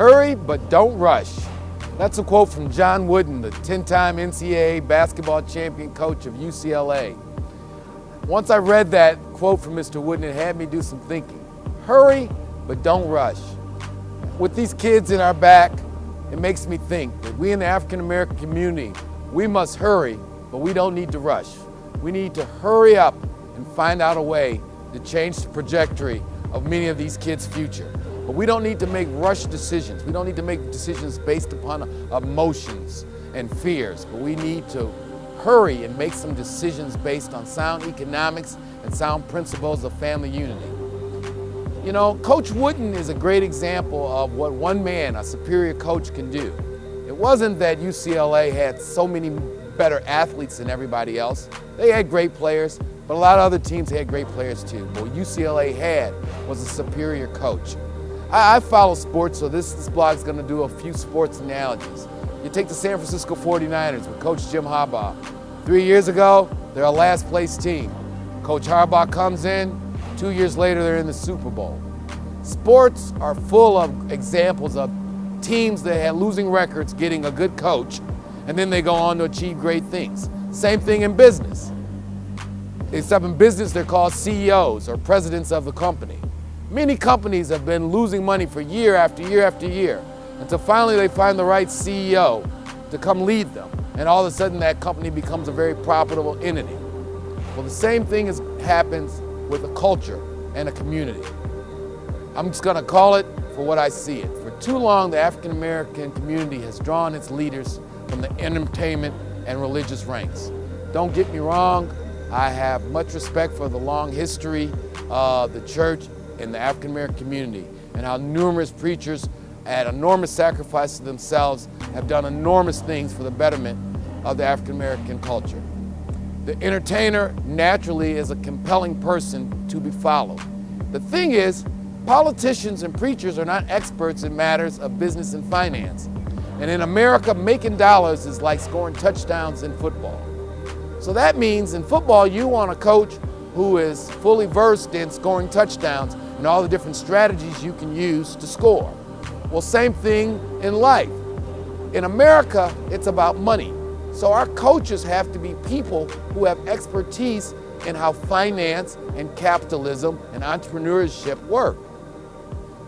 Hurry, but don't rush. That's a quote from John Wooden, the 10-time NCAA basketball champion coach of UCLA. Once I read that quote from Mr. Wooden, it had me do some thinking. Hurry, but don't rush. With these kids in our back, it makes me think that we in the African American community, we must hurry, but we don't need to rush. We need to hurry up and find out a way to change the trajectory of many of these kids' future. But we don't need to make rush decisions. We don't need to make decisions based upon emotions and fears, but we need to hurry and make some decisions based on sound economics and sound principles of family unity. You know, Coach Wooden is a great example of what one man, a superior coach, can do. It wasn't that UCLA had so many better athletes than everybody else. They had great players, but a lot of other teams had great players too. But what UCLA had was a superior coach. I follow sports, so this blog is going to do a few sports analogies. You take the San Francisco 49ers with Coach Jim Harbaugh. 3 years ago, they're a last place team. Coach Harbaugh comes in, 2 years later they're in the Super Bowl. Sports are full of examples of teams that had losing records getting a good coach, and then they go on to achieve great things. Same thing in business. Except in business, they're called CEOs or presidents of the company. Many companies have been losing money for year after year after year until finally they find the right CEO to come lead them. And all of a sudden that company becomes a very profitable entity. Well, the same thing happens with a culture and a community. I'm just gonna call it for what I see it. For too long, the African American community has drawn its leaders from the entertainment and religious ranks. Don't get me wrong, I have much respect for the long history of the church in the African American community and how numerous preachers at enormous sacrifice to themselves have done enormous things for the betterment of the African American culture. The entertainer naturally is a compelling person to be followed. The thing is, politicians and preachers are not experts in matters of business and finance. And in America, making dollars is like scoring touchdowns in football. So that means in football, you want a coach who is fully versed in scoring touchdowns and all the different strategies you can use to score. Well, same thing in life. In America, it's about money. So our coaches have to be people who have expertise in how finance and capitalism and entrepreneurship work.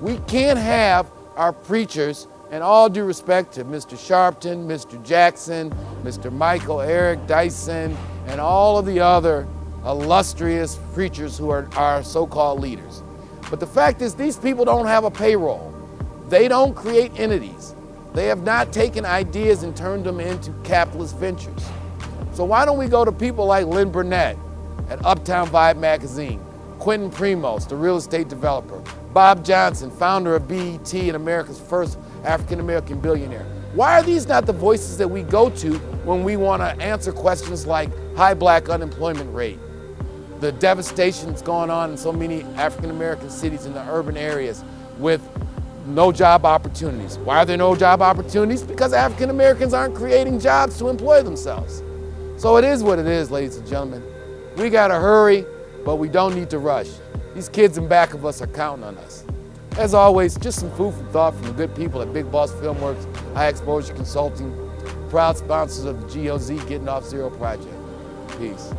We can't have our preachers, and all due respect to Mr. Sharpton, Mr. Jackson, Mr. Michael, Eric Dyson, and all of the other illustrious preachers who are our so-called leaders. But the fact is, these people don't have a payroll. They don't create entities. They have not taken ideas and turned them into capitalist ventures. So why don't we go to people like Lynn Burnett at Uptown Vibe magazine, Quentin Primos, the real estate developer, Bob Johnson, founder of BET and America's first African-American billionaire. Why are these not the voices that we go to when we want to answer questions like high black unemployment rate, the devastation that's going on in so many African-American cities in the urban areas with no job opportunities? Why are there no job opportunities? Because African Americans aren't creating jobs to employ themselves. So it is what it is, ladies and gentlemen. We gotta hurry, but we don't need to rush. These kids in back of us are counting on us. As always, just some food for thought from the good people at Big Boss Filmworks, High Exposure Consulting, proud sponsors of the GOZ Getting Off Zero Project. Peace.